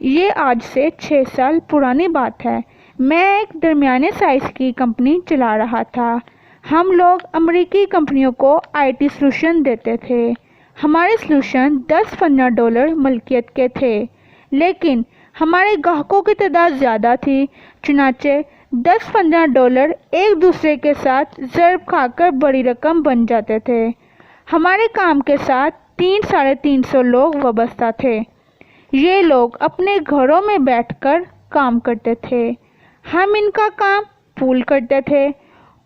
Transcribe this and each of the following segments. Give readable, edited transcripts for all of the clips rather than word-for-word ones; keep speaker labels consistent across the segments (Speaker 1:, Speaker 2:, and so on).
Speaker 1: یہ آج سے 6 سال پرانی بات ہے۔ میں ایک درمیانے سائز کی کمپنی چلا رہا تھا۔ ہم لوگ امریکی کمپنیوں کو IT سلوشن دیتے تھے۔ ہمارے سلوشن $10-15 ملکیت کے تھے، لیکن ہمارے گاہکوں کی تعداد زیادہ تھی، چنانچہ $10-15 ایک دوسرے کے ساتھ ضرب کھا کر بڑی رقم بن جاتے تھے۔ ہمارے کام کے ساتھ 300-350 لوگ وابستہ تھے۔ یہ لوگ اپنے گھروں میں بیٹھ کر کام کرتے تھے۔ ہم ان کا کام پول کرتے تھے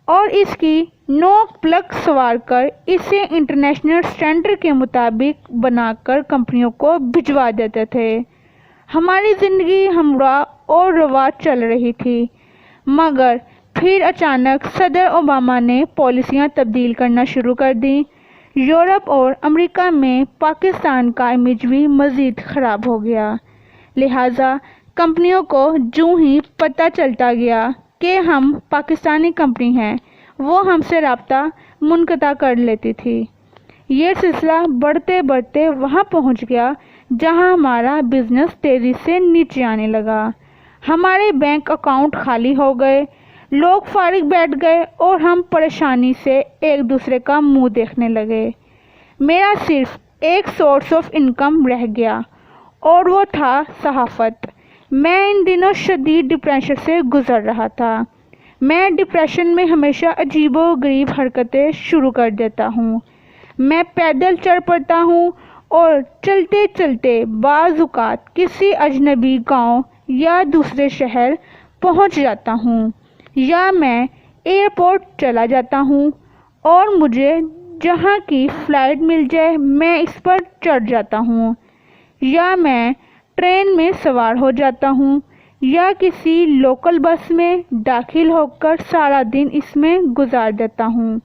Speaker 1: اور اس کی نوک پلک سوار کر اسے انٹرنیشنل اسٹینڈرڈ کے مطابق بنا کر کمپنیوں کو بھجوا دیتے تھے۔ ہماری زندگی ہموار اور رواں چل رہی تھی، مگر پھر اچانک صدر اوباما نے پالیسیاں تبدیل کرنا شروع کر دیں۔ یورپ اور امریکہ میں پاکستان کا امیج بھی مزید خراب ہو گیا، لہٰذا کمپنیوں کو جوں ہی پتہ چلتا گیا کہ ہم پاکستانی کمپنی ہیں، وہ ہم سے رابطہ منقطع کر لیتی تھی۔ یہ سلسلہ بڑھتے بڑھتے وہاں پہنچ گیا جہاں ہمارا بزنس تیزی سے نیچے آنے لگا۔ ہمارے بینک اکاؤنٹ خالی ہو گئے، لوگ فارغ بیٹھ گئے اور ہم پریشانی سے ایک دوسرے کا منہ دیکھنے لگے۔ میرا صرف ایک سورس آف انکم رہ گیا اور وہ تھا صحافت۔ میں ان دنوں شدید ڈپریشن سے گزر رہا تھا۔ میں ڈپریشن میں ہمیشہ عجیب و غریب حرکتیں شروع کر دیتا ہوں۔ میں پیدل چل پڑتا ہوں اور چلتے چلتے بعض اوقات کسی اجنبی گاؤں یا دوسرے شہر پہنچ جاتا ہوں، یا میں ایئرپورٹ چلا جاتا ہوں اور مجھے جہاں کی فلائٹ مل جائے میں اس پر چڑھ جاتا ہوں، یا میں ٹرین میں سوار ہو جاتا ہوں یا کسی لوکل بس میں داخل ہو کر سارا دن اس میں گزار دیتا ہوں،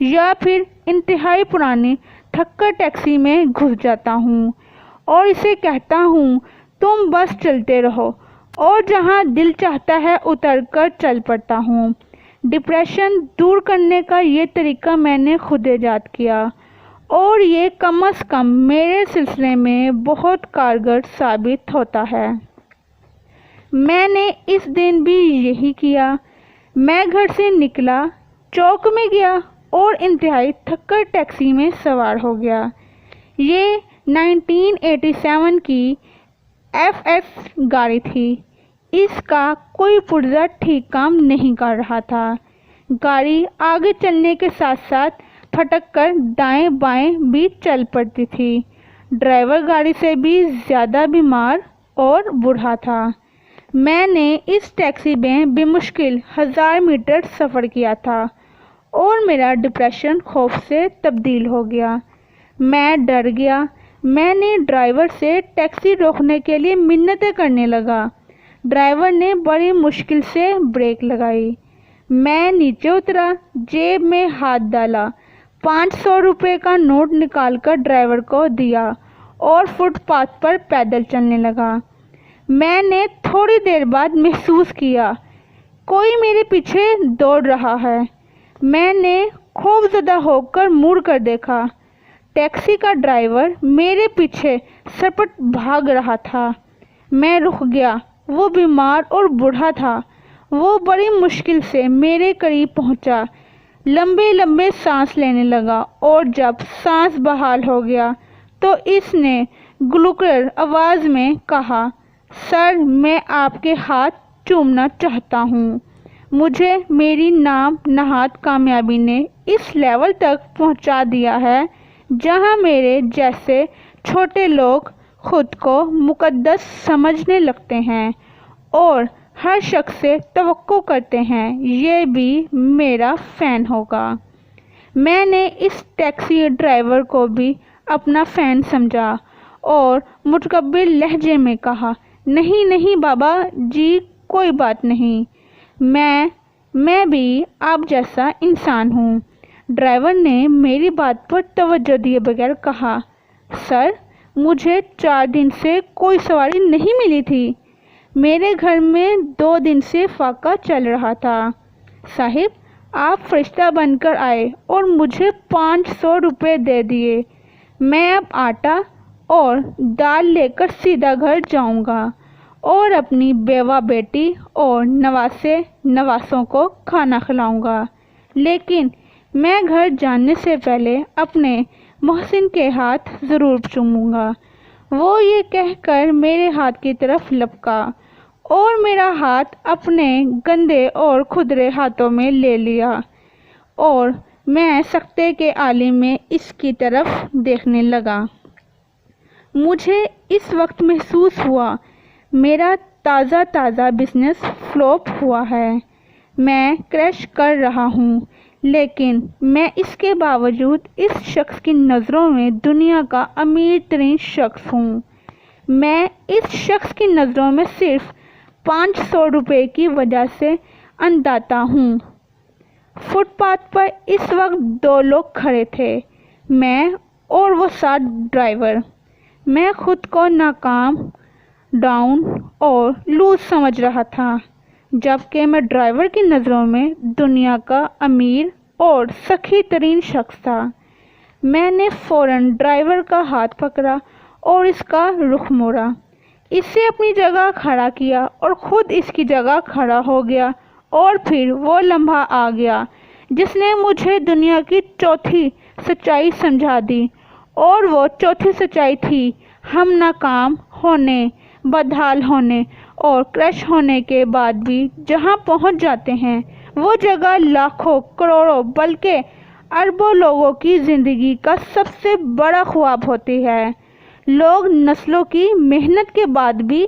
Speaker 1: یا پھر انتہائی پرانی تھکر ٹیکسی میں گھس جاتا ہوں اور اسے کہتا ہوں تم بس چلتے رہو، اور جہاں دل چاہتا ہے اتر کر چل پڑتا ہوں۔ ڈپریشن دور کرنے کا یہ طریقہ میں نے خود ایجاد کیا اور یہ کم از کم میرے سلسلے میں بہت کارگر ثابت ہوتا ہے۔ میں نے اس دن بھی یہی کیا۔ میں گھر سے نکلا، چوک میں گیا اور انتہائی تھکر ٹیکسی میں سوار ہو گیا۔ یہ 1987 کی FS گاڑی تھی۔ اس کا کوئی پرزہ ٹھیک کام نہیں کر رہا تھا۔ گاڑی آگے چلنے کے ساتھ ساتھ پھٹک کر دائیں بائیں بھی چل پڑتی تھی۔ ڈرائیور گاڑی سے بھی زیادہ بیمار اور بوڑھا تھا۔ میں نے اس ٹیکسی میں بمشکل 1000 میٹر سفر کیا تھا اور میرا ڈپریشن خوف سے تبدیل ہو گیا۔ میں ڈر گیا۔ میں نے ڈرائیور سے ٹیکسی روکنے کے لیے منتیں کرنے لگا۔ ڈرائیور نے بڑی مشکل سے بریک لگائی۔ میں نیچے اترا، جیب میں ہاتھ ڈالا، 500 روپے کا نوٹ نکال کر ڈرائیور کو دیا اور فٹ پاتھ پر پیدل چلنے لگا۔ میں نے تھوڑی دیر بعد محسوس کیا کوئی میرے پیچھے دوڑ رہا ہے۔ میں نے خوف زدہ ہو کر مڑ کر دیکھا۔ ٹیکسی کا ڈرائیور میرے پیچھے سرپٹ بھاگ رہا تھا۔ میں رک گیا۔ وہ بیمار اور بوڑھا تھا۔ وہ بڑی مشکل سے میرے قریب پہنچا، لمبے لمبے سانس لینے لگا اور جب سانس بحال ہو گیا تو اس نے گلوکر آواز میں کہا، سر میں آپ کے ہاتھ چومنا چاہتا ہوں۔ مجھے میری نام نہاد کامیابی نے اس لیول تک پہنچا دیا ہے جہاں میرے جیسے چھوٹے لوگ خود کو مقدس سمجھنے لگتے ہیں اور ہر شخص سے توقع کرتے ہیں یہ بھی میرا فین ہوگا۔ میں نے اس ٹیکسی ڈرائیور کو بھی اپنا فین سمجھا اور متکبر لہجے میں کہا، نہیں نہیں بابا جی، کوئی بات نہیں، میں بھی آپ جیسا انسان ہوں۔ ڈرائیور نے میری بات پر توجہ دیے بغیر کہا، سر مجھے 4 دن سے کوئی سواری نہیں ملی تھی۔ میرے گھر میں 2 دن سے فاقہ چل رہا تھا۔ صاحب آپ فرشتہ بن کر آئے اور مجھے 500 روپے دے دیے۔ میں اب آٹا اور دال لے کر سیدھا گھر جاؤں گا اور اپنی بیوہ بیٹی اور نواسے نواسوں کو کھانا کھلاؤں گا، لیکن میں گھر جانے سے پہلے اپنے محسن کے ہاتھ ضرور چوموں گا۔ وہ یہ کہہ کر میرے ہاتھ کی طرف لپکا اور میرا ہاتھ اپنے گندے اور کھدرے ہاتھوں میں لے لیا اور میں سکتے کے عالم میں اس کی طرف دیکھنے لگا۔ مجھے اس وقت محسوس ہوا میرا تازہ بزنس فلوپ ہوا ہے، میں کریش کر رہا ہوں، لیکن میں اس کے باوجود اس شخص کی نظروں میں دنیا کا امیر ترین شخص ہوں۔ میں اس شخص کی نظروں میں صرف 500 روپے کی وجہ سے اندھا ہوں۔ فٹ پاتھ پر اس وقت 2 لوگ کھڑے تھے، میں اور وہ 7 ڈرائیور۔ میں خود کو ناکام، ڈاؤن اور لوز سمجھ رہا تھا، جبکہ میں ڈرائیور کی نظروں میں دنیا کا امیر اور سخی ترین شخص تھا۔ میں نے فوراً ڈرائیور کا ہاتھ پکڑا اور اس کا رخ موڑا، اسے اپنی جگہ کھڑا کیا اور خود اس کی جگہ کھڑا ہو گیا، اور پھر وہ لمحہ آ گیا جس نے مجھے دنیا کی چوتھی سچائی سمجھا دی، اور وہ چوتھی سچائی تھی ہم ناکام ہونے، بدحال ہونے اور کریش ہونے کے بعد بھی جہاں پہنچ جاتے ہیں وہ جگہ لاکھوں، کروڑوں بلکہ اربوں لوگوں کی زندگی کا سب سے بڑا خواب ہوتی ہے۔ لوگ نسلوں کی محنت کے بعد بھی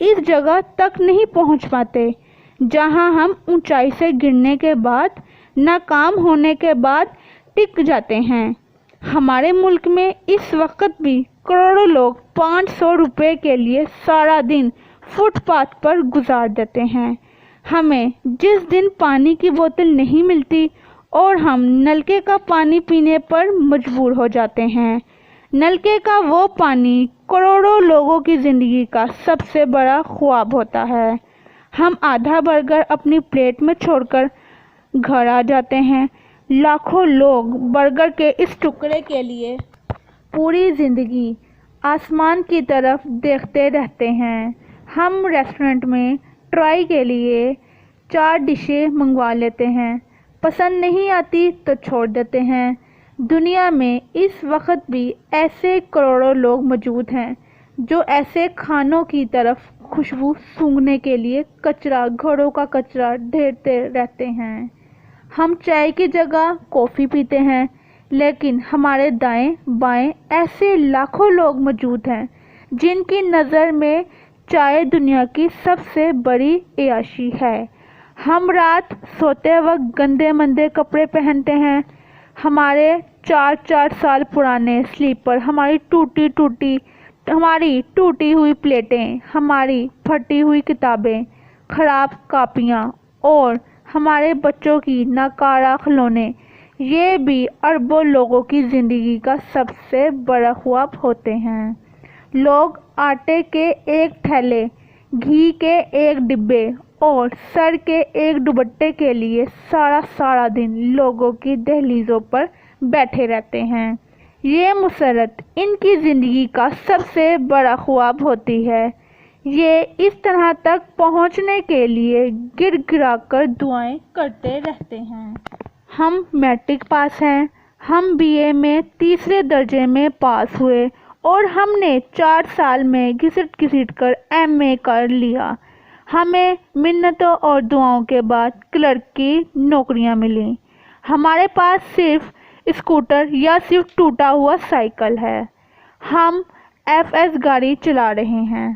Speaker 1: اس جگہ تک نہیں پہنچ پاتے جہاں ہم اونچائی سے گرنے کے بعد، ناکام ہونے کے بعد ٹک جاتے ہیں۔ ہمارے ملک میں اس وقت بھی کروڑوں لوگ 500 روپے کے لیے سارا دن فٹ پاتھ پر گزار دیتے ہیں۔ ہمیں جس دن پانی کی بوتل نہیں ملتی اور ہم نلکے کا پانی پینے پر مجبور ہو جاتے ہیں، نلکے کا وہ پانی کروڑوں لوگوں کی زندگی کا سب سے بڑا خواب ہوتا ہے۔ ہم آدھا برگر اپنی پلیٹ میں چھوڑ کر گھر آ جاتے ہیں۔ لاکھوں لوگ برگر کے اس ٹکڑے کے لیے پوری زندگی آسمان کی طرف دیکھتے رہتے ہیں۔ ہم ریسٹورنٹ میں ٹرائی کے لیے 4 ڈشیں منگوا لیتے ہیں، پسند نہیں آتی تو چھوڑ دیتے ہیں۔ دنیا میں اس وقت بھی ایسے کروڑوں لوگ موجود ہیں جو ایسے کھانوں کی طرف خوشبو سونگھنے کے لیے کچرا، گھروں کا کچرا ڈھیرتے رہتے ہیں۔ ہم چائے کی جگہ کافی پیتے ہیں، لیکن ہمارے دائیں بائیں ایسے لاکھوں لوگ موجود ہیں جن کی نظر میں چائے دنیا کی سب سے بڑی عیاشی ہے۔ ہم رات سوتے وقت گندے مندے کپڑے پہنتے ہیں، ہمارے 4 سال پرانے سلیپر، ہماری ٹوٹی ہوئی پلیٹیں، ہماری پھٹی ہوئی کتابیں، خراب کاپیاں اور ہمارے بچوں کی ناکارہ کھلونے، یہ بھی اربوں لوگوں کی زندگی کا سب سے بڑا خواب ہوتے ہیں۔ لوگ آٹے کے ایک تھیلے، گھی کے ایک ڈبے اور سر کے ایک دوپٹے کے لیے سارا دن لوگوں کی دہلیزوں پر بیٹھے رہتے ہیں۔ یہ مسرت ان کی زندگی کا سب سے بڑا خواب ہوتی ہے۔ یہ اس طرح تک پہنچنے کے لیے گر گرا کر دعائیں کرتے رہتے ہیں۔ ہم میٹرک پاس ہیں، ہم BA میں 3 درجے میں پاس ہوئے اور ہم نے 4 سال میں گھسٹ کر MA کر لیا۔ ہمیں منتوں اور دعاؤں کے بعد کلرک کی نوکریاں ملیں۔ ہمارے پاس صرف اسکوٹر یا صرف ٹوٹا ہوا سائیکل ہے۔ ہم FS گاڑی چلا رہے ہیں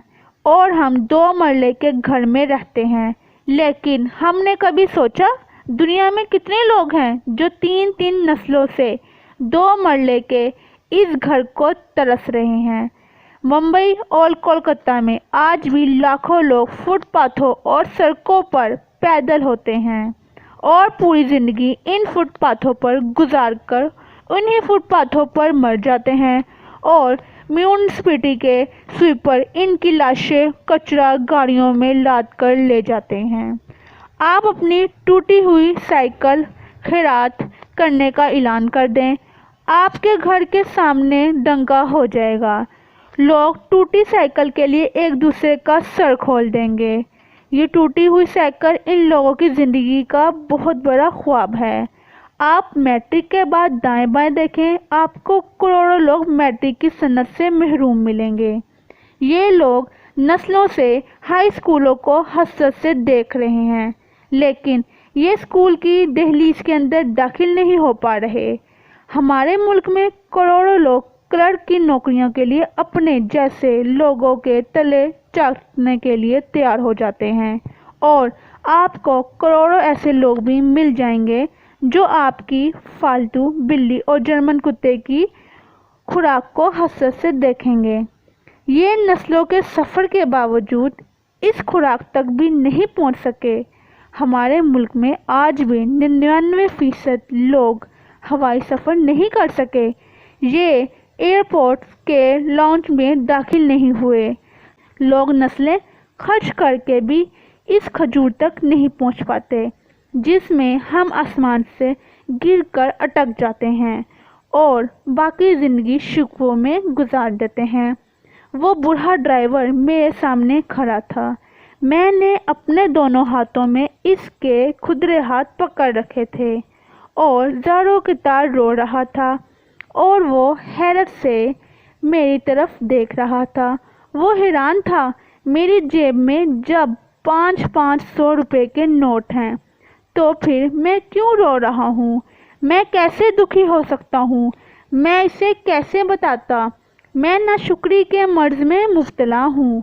Speaker 1: اور ہم 2 مرلے کے گھر میں رہتے ہیں، لیکن ہم نے کبھی سوچا دنیا میں کتنے لوگ ہیں جو 3 نسلوں سے 2 مرلے کے اس گھر کو ترس رہے ہیں۔ ممبئی اور کولکتہ میں آج بھی لاکھوں لوگ فٹ پاتھوں اور سڑکوں پر پیدل ہوتے ہیں اور پوری زندگی ان فٹ پاتھوں پر گزار کر انہی فٹ پاتھوں پر مر جاتے ہیں، اور میونسپلٹی کے سویپر ان کی لاشیں کچرا گاڑیوں میں لاد کر لے جاتے ہیں۔ آپ اپنی ٹوٹی ہوئی سائیکل خیرات کرنے کا اعلان کر دیں، آپ کے گھر کے سامنے دنگا ہو جائے گا، لوگ ٹوٹی سائیکل کے لیے ایک دوسرے کا سر کھول دیں گے۔ یہ ٹوٹی ہوئی سائیکل ان لوگوں کی زندگی کا بہت بڑا خواب ہے۔ آپ میٹرک کے بعد دائیں بائیں دیکھیں، آپ کو کروڑوں لوگ میٹرک کی صنعت سے محروم ملیں گے۔ یہ لوگ نسلوں سے ہائی اسکولوں کو حسرت سے دیکھ رہے ہیں، لیکن یہ اسکول کی دہلیز کے اندر داخل نہیں ہو پا رہے۔ ہمارے ملک میں کروڑوں لوگ کلرک کی نوکریوں کے لیے اپنے جیسے لوگوں کے تلے چاٹنے کے لیے تیار ہو جاتے ہیں، اور آپ کو کروڑوں ایسے لوگ بھی مل جائیں گے جو آپ کی فالتو بلی اور جرمن کتے کی خوراک کو حسرت سے دیکھیں گے۔ یہ نسلوں کے سفر کے باوجود اس خوراک تک بھی نہیں پہنچ سکے۔ ہمارے ملک میں آج بھی 99% لوگ ہوائی سفر نہیں کر سکے۔ یہ ایئرپورٹس کے لاؤنج میں داخل نہیں ہوئے۔ لوگ نسلیں خرچ کر کے بھی اس کھجور تک نہیں پہنچ پاتے جس میں ہم آسمان سے گر کر اٹک جاتے ہیں اور باقی زندگی شکووں میں گزار دیتے ہیں۔ وہ بوڑھا ڈرائیور میرے سامنے کھڑا تھا۔ میں نے اپنے دونوں ہاتھوں میں اس کے کھدرے ہاتھ پکڑ رکھے تھے اور زاروں کی طرح رو رہا تھا، اور وہ حیرت سے میری طرف دیکھ رہا تھا۔ وہ حیران تھا، میری جیب میں جب 500 روپے کے نوٹ ہیں تو پھر میں کیوں رو رہا ہوں؟ میں کیسے دکھی ہو سکتا ہوں؟ میں اسے کیسے بتاتا؟ میں ناشکری کے مرض میں مبتلا ہوں۔